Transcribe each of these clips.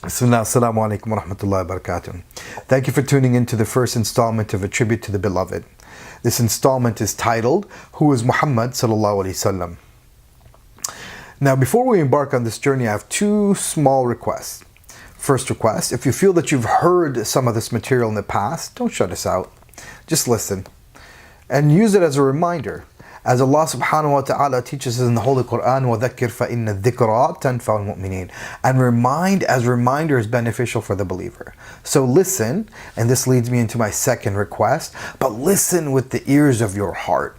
Bismillah, assalamu alaikum wa rahmatullahi wa barakatuh. Thank you for tuning in to the first installment of A Tribute to the Beloved. This installment is titled, Who is Muhammad sallallahu alaihi wasallam? Now, before we embark on this journey, I have two small requests. First request, if you feel that you've heard some of this material in the past, don't shut us out. Just listen and use it as a reminder. As Allah subhanahu wa ta'ala teaches us in the Holy Quran, وَذَكِّرْ فَإِنَّ الذِّكْرَى تَنْفَعُ الْمُؤْمِنِينَ. And remind as reminder is beneficial for the believer. So listen, and this leads me into my second request, but listen with the ears of your heart.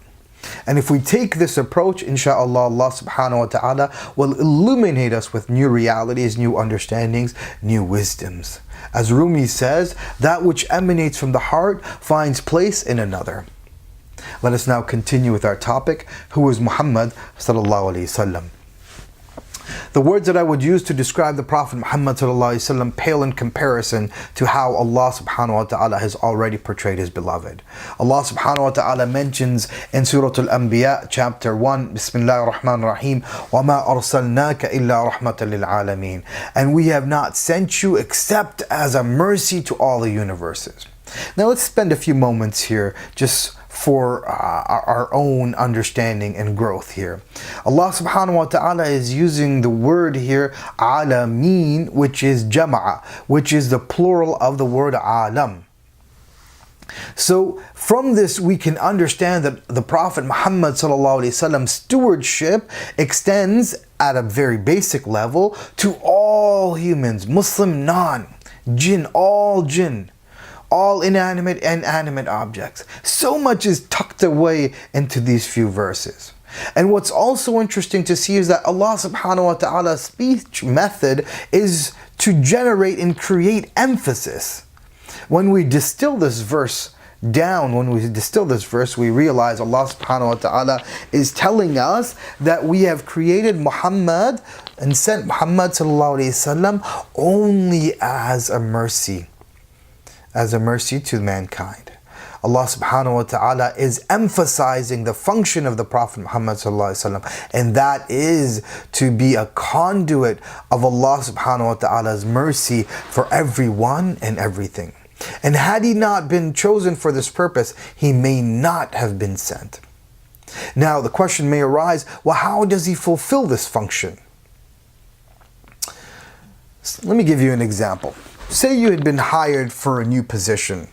And if we take this approach, inshallah, Allah subhanahu wa ta'ala will illuminate us with new realities, new understandings, new wisdoms. As Rumi says, that which emanates from the heart finds place in another. Let us now continue with our topic, who is Muhammad sallallahu alaihi wasallam. The words that I would use to describe the Prophet Muhammad sallallahu alaihi wasallam pale in comparison to how Allah subhanahu wa ta'ala has already portrayed His beloved. Allah subhanahu wa ta'ala mentions in Surah Al-Anbiya chapter 1, Bismillahir Rahmanir Rahim, وَمَا أَرْسَلْنَاكَ إِلَّا رَحْمَةً لِلْعَالَمِينَ. And we have not sent you except as a mercy to all the universes. Now let's spend a few moments here just for our own understanding and growth here. Allah subhanahu wa ta'ala is using the word here, alameen, which is jama'a, which is the plural of the word alam. So from this we can understand that the Prophet Muhammad sallallahu alaihi wasallam stewardship extends at a very basic level to all humans, Muslim, non, jinn, all inanimate and animate objects. So much is tucked away into these few verses. And what's also interesting to see is that Allah subhanahu wa ta'ala's speech method is to generate and create emphasis. When we distill this verse down, we realize Allah subhanahu wa ta'ala is telling us that we have created Muhammad and sent Muhammad sallallahu alayhi wasallam only as a mercy to mankind. Allah subhanahu wa ta'ala is emphasizing the function of the Prophet Muhammad sallallahu alaihi wasallam, and that is to be a conduit of Allah subhanahu wa ta'ala's mercy for everyone and everything. And had he not been chosen for this purpose, he may not have been sent. Now the question may arise, well, how does he fulfill this function? Let me give you an example. Say you had been hired for a new position.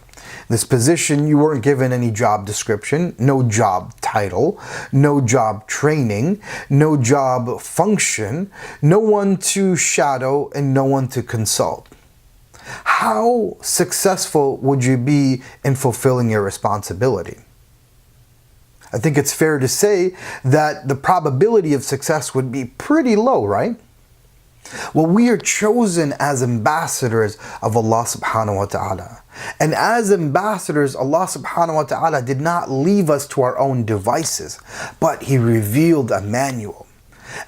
This position, you weren't given any job description, no job title, no job training, no job function, no one to shadow, and no one to consult. How successful would you be in fulfilling your responsibility? I think it's fair to say that the probability of success would be pretty low, right? Well, we are chosen as ambassadors of Allah subhanahu wa ta'ala. And as ambassadors, Allah subhanahu wa ta'ala did not leave us to our own devices, but He revealed a manual.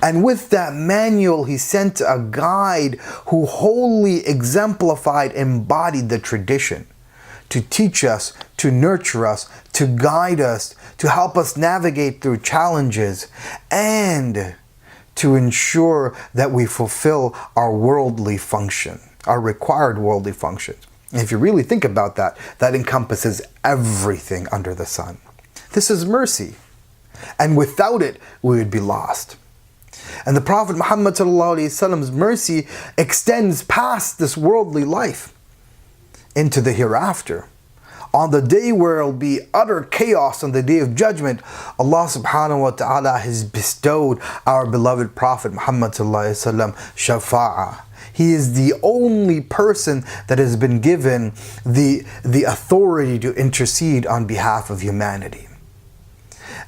And with that manual, He sent a guide who wholly exemplified, embodied the tradition to teach us, to nurture us, to guide us, to help us navigate through challenges, and to ensure that we fulfill our worldly function, our required worldly functions. And if you really think about that, that encompasses everything under the sun. This is mercy. And without it, we would be lost. And the Prophet Muhammad sallallahu alaihi wasallam's mercy extends past this worldly life into the hereafter. On the day where it will be utter chaos, on the day of judgment, Allah subhanahu wa ta'ala has bestowed our beloved Prophet Muhammad sallallahu alaihi wasallam shafa'ah. He is the only person that has been given the authority to intercede on behalf of humanity.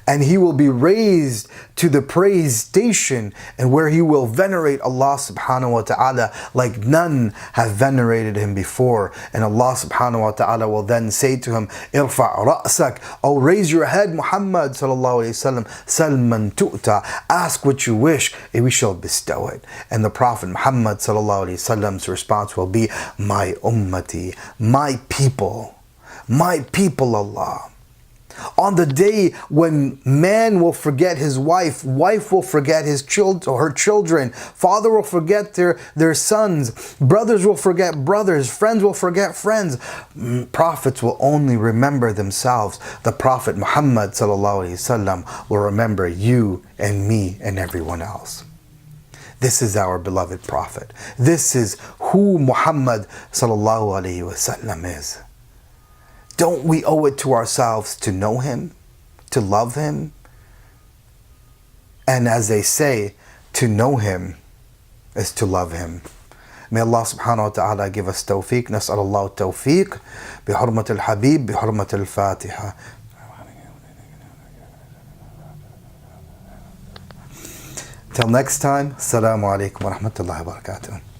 And he will be raised to the praise station, and where he will venerate Allah subhanahu wa ta'ala like none have venerated him before. And Allah subhanahu wa ta'ala will then say to him, Irfa' ra'sak, oh, raise your head, Muhammad sallallahu alayhi wasallam, Salman tu'ta, ask what you wish and we shall bestow it. And the Prophet Muhammad sallallahu alayhi wasallam's response will be, my ummati, my people, Allah. On the day when man will forget his wife, wife will forget his her children, father will forget their sons, brothers will forget brothers, friends will forget friends. Prophets will only remember themselves. The Prophet Muhammad sallallahu alaihi wasallam will remember you and me and everyone else. This is our beloved Prophet. This is who Muhammad sallallahu alaihi wasallam is. Don't we owe it to ourselves to know him, to love him? And as they say, to know him is to love him. May Allah subhanahu wa ta'ala give us tawfiq. Nas'al Allah tawfiq. بحرمة الحبيب بحرمة الفاتحة. Till next time, Assalamu alaikum wa rahmatullahi wa barakatuh.